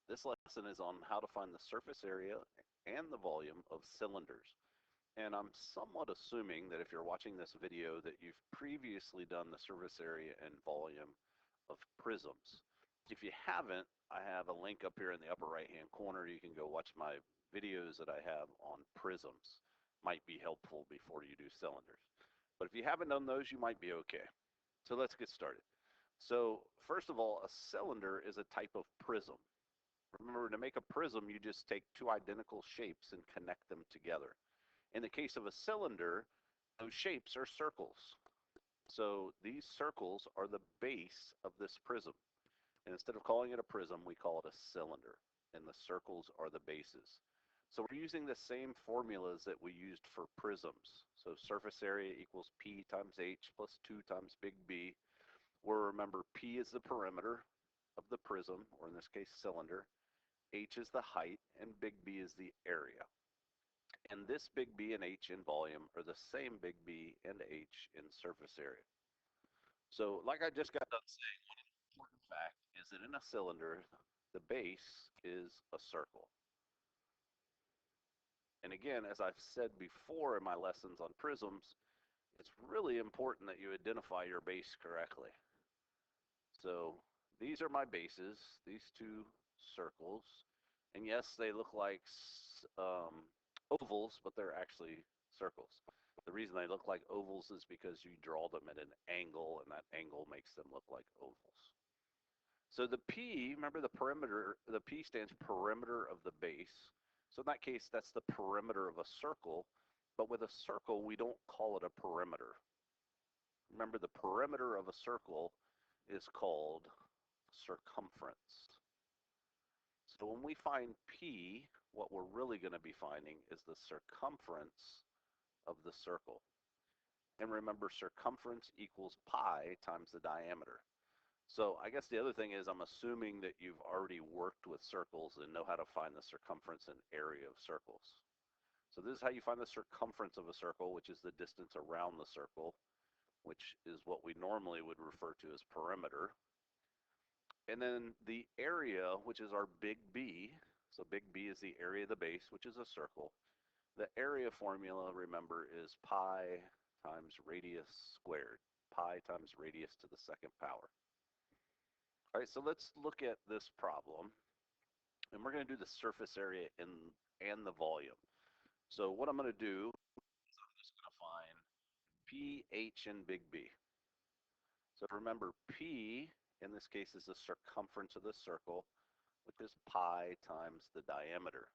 This lesson is on how to find the surface area and the volume of cylinders. And I'm somewhat assuming that if you're watching this video that you've previously done the surface area and volume of prisms. If you haven't, I have a link up here in the upper right hand corner. You can go watch my videos that I have on prisms. Might be helpful before you do cylinders. But if you haven't done those, you might be okay. So let's get started. So first of all, a cylinder is a type of prism. Remember, to make a prism, you just take two identical shapes and connect them together. In the case of a cylinder, those shapes are circles. So these circles are the base of this prism. And instead of calling it a prism, we call it a cylinder. And the circles are the bases. So we're using the same formulas that we used for prisms. So surface area equals P times H plus 2 times big B, where remember P is the perimeter of the prism, or in this case cylinder, H is the height, and big B is the area. And this big B and H in volume are the same big B and H in surface area. So like I just got done saying, one important fact is that in a cylinder, the base is a circle. And again, as I've said before in my lessons on prisms, it's really important that you identify your base correctly. So these are my bases, these two circles. And yes, they look like ovals, but they're actually circles. The reason they look like ovals is because you draw them at an angle, and that angle makes them look like ovals. So the P, remember the perimeter, the P stands for perimeter of the base. So in that case, that's the perimeter of a circle. But with a circle, we don't call it a perimeter. Remember, the perimeter of a circle is called circumference. So when we find P, what we're really going to be finding is the circumference of the circle. And remember, circumference equals pi times the diameter. So I guess the other thing is I'm assuming that you've already worked with circles and know how to find the circumference and area of circles. So this is how you find the circumference of a circle, which is the distance around the circle, which is what we normally would refer to as perimeter. And then the area, which is our big B, so big B is the area of the base, which is a circle. The area formula, remember, is pi times radius squared, pi times radius to the second power. All right, so let's look at this problem. And we're going to do the surface area and the volume. So what I'm going to do is I'm just going to find P, H, and big B. So remember, P, in this case, is the circumference of the circle, which is pi times the diameter.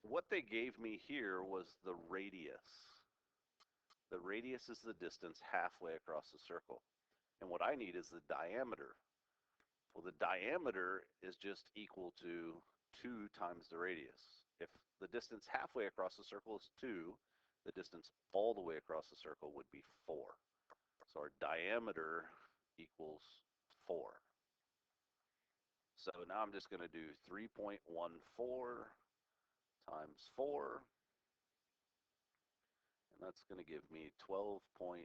What they gave me here was the radius. The radius is the distance halfway across the circle. And what I need is the diameter. Well, the diameter is just equal to 2 times the radius. If the distance halfway across the circle is 2, the distance all the way across the circle would be 4. So our diameter equals 4. So now I'm just going to do 3.14 times 4, and that's going to give me 12.56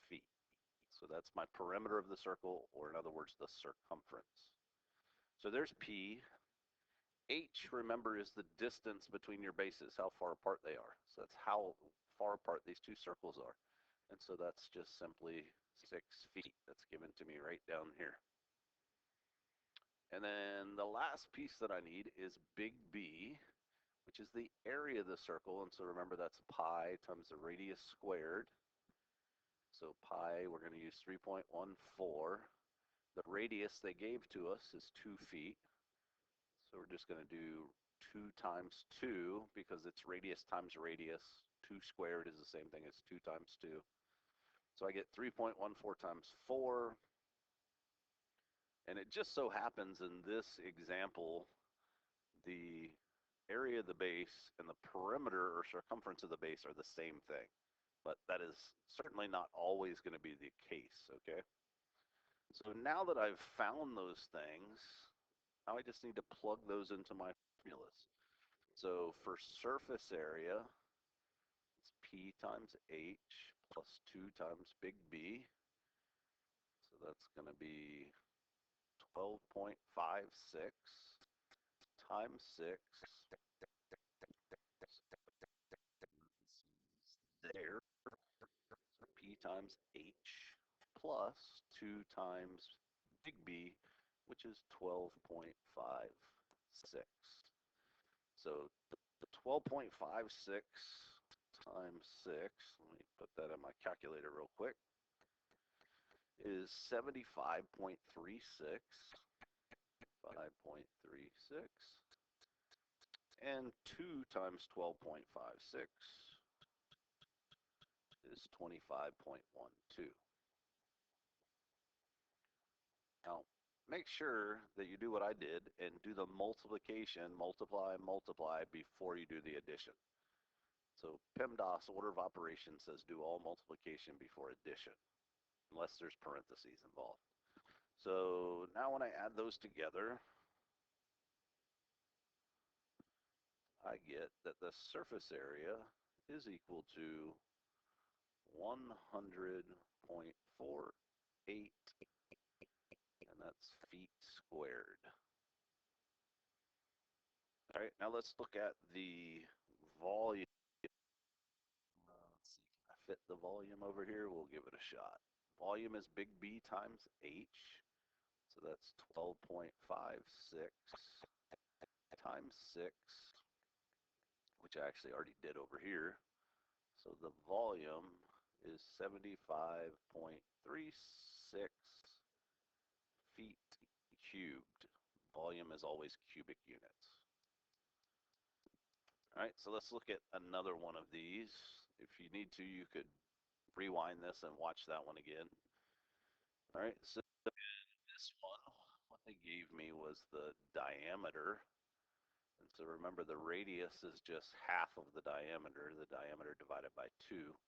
feet. So that's my perimeter of the circle, or in other words, the circumference. So there's P. H, remember, is the distance between your bases, how far apart they are. So that's how far apart these two circles are. And so that's just simply 6 feet. That's given to me right down here. And then the last piece that I need is big B, which is the area of the circle. And so remember, that's pi times the radius squared. So pi, we're going to use 3.14. The radius they gave to us is 2 feet. So we're just going to do 2 times 2 because it's radius times radius. 2 squared is the same thing as 2 times 2. So I get 3.14 times 4. And it just so happens in this example, the area of the base and the perimeter or circumference of the base are the same thing. But that is certainly not always going to be the case, okay? So now that I've found those things, now I just need to plug those into my formulas. So for surface area, it's P times H plus 2 times big B. So that's going to be 12.56 times 6 there, so P times H, plus 2 times big B, which is 12.56. So 12.56 times 6, let me put that in my calculator real quick, is 75.36, 5.36, and 2 times 12.56 is 25.12. Now, make sure that you do what I did and do the multiplication, multiply, multiply, before you do the addition. So PEMDAS order of operations says do all multiplication before addition, unless there's parentheses involved. So now when I add those together, I get that the surface area is equal to 100.48, and that's feet squared. All right, now let's look at the volume. Let's see, can I fit the volume over here? We'll give it a shot. Volume is big B times H, so that's 12.56 times 6, which I actually already did over here. So the volume is 75.36 feet cubed. Volume is always cubic units. All right, so let's look at another one of these. If you need to, you could rewind this and watch that one again. All right, so this one, what they gave me was the diameter. And so remember, the radius is just half of the diameter divided by 2.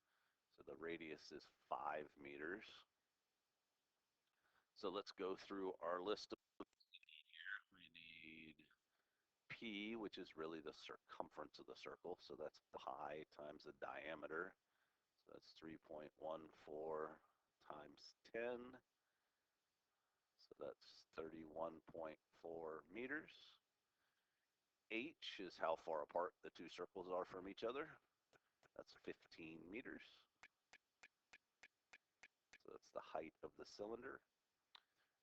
So the radius is 5 meters. So let's go through our list of here. We need P, which is really the circumference of the circle. So that's pi times the diameter. So that's 3.14 times 10. So that's 31.4 meters. H is how far apart the two circles are from each other. That's 15 meters. So that's the height of the cylinder.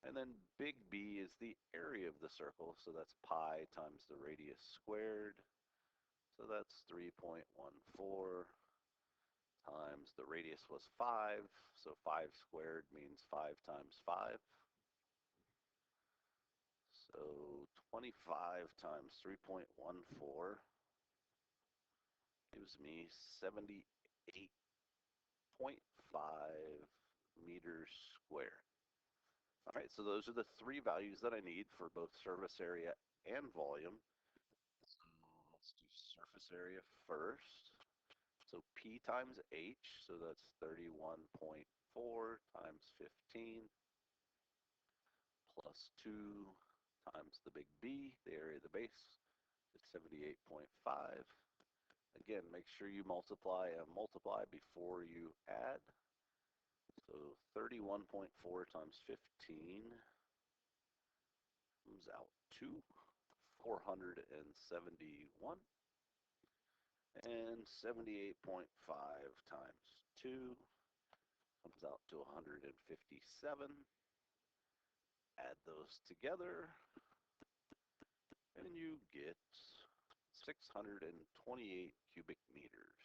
And then big B is the area of the circle, so that's pi times the radius squared. So that's 3.14 times the radius was 5, so 5 squared means 5 times 5. So 25 times 3.14 gives me 78.5 meters squared. All right, so those are the three values that I need for both surface area and volume. So let's do surface area first. So P times H, so that's 31.4 times 15 plus 2 times the big B, the area of the base, is 78.5. Again, make sure you multiply and multiply before you add. So 31.4 times 15 comes out to 471. And 78.5 times 2 comes out to 157. Add those together, and you get 628 cubic meters.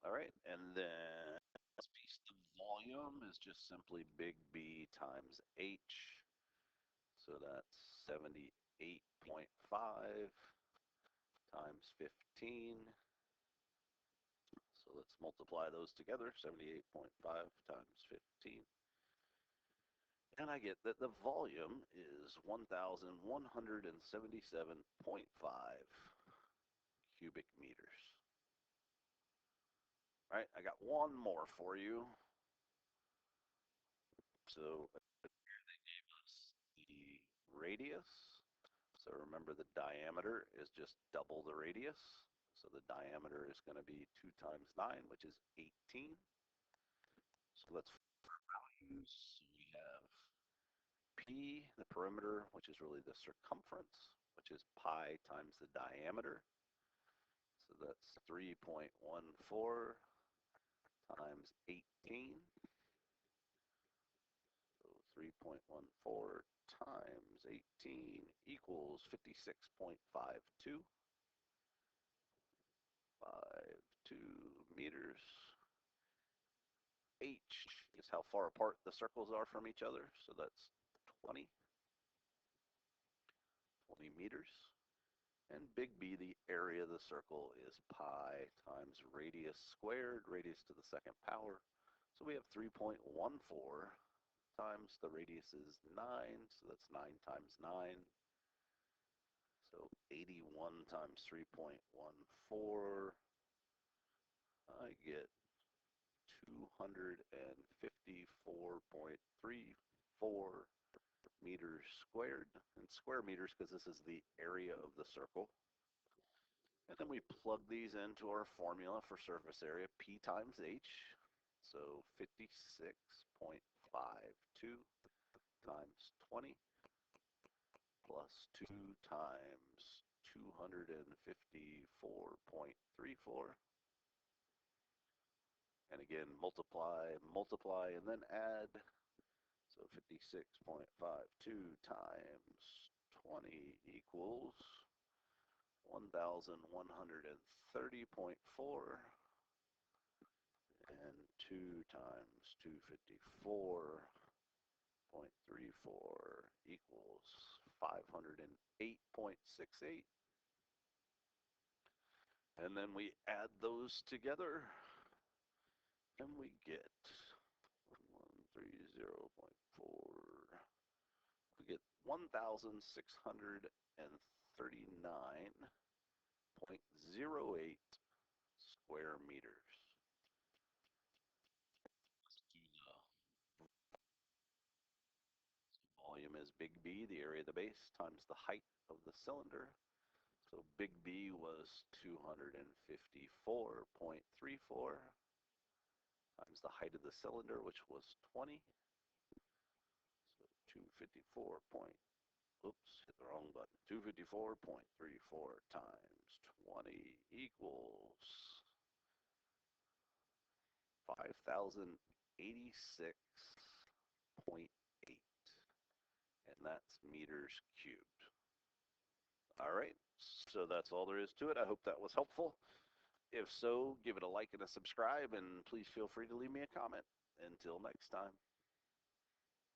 All right, and then this piece of volume is just simply big B times H. So that's 78.5 times 15. So let's multiply those together, 78.5 times 15. And I get that the volume is 1,177.5 cubic meters. All right, I got one more for you. So here they gave us the radius. So remember, the diameter is just double the radius. So the diameter is going to be 2 times 9, which is 18. So let's values. So we have P, the perimeter, which is really the circumference, which is pi times the diameter. So that's 3.14 times 18. So 3.14 times 18 equals 56.52. 52 meters. H is how far apart the circles are from each other. So that's 20 meters. And big B, the area of the circle, is pi times radius squared, radius to the second power. So we have 3.14 times the radius is 9, so that's 9 times 9. So 81 times 3.14, I get 254.34 meters squared, and square meters because this is the area of the circle. And then we plug these into our formula for surface area, P times H. So 56.52 times 20 plus 2 times 254.34. And again, multiply, and then add. So 56.52 times 20 equals 1,130.4, and 2 times 254.34 equals 508.68. And then we add those together, and we get 1130.4. We get 1,639.08 square meters. Volume is big B, the area of the base, times the height of the cylinder. So big B was 254.34 times the height of the cylinder, which was 20. So 254 point, oops, hit the wrong button. 254.34 times 20 equals 5,086.8, and that's meters cubed. All right, so that's all there is to it. I hope that was helpful. If so, give it a like and a subscribe, and please feel free to leave me a comment. Until next time.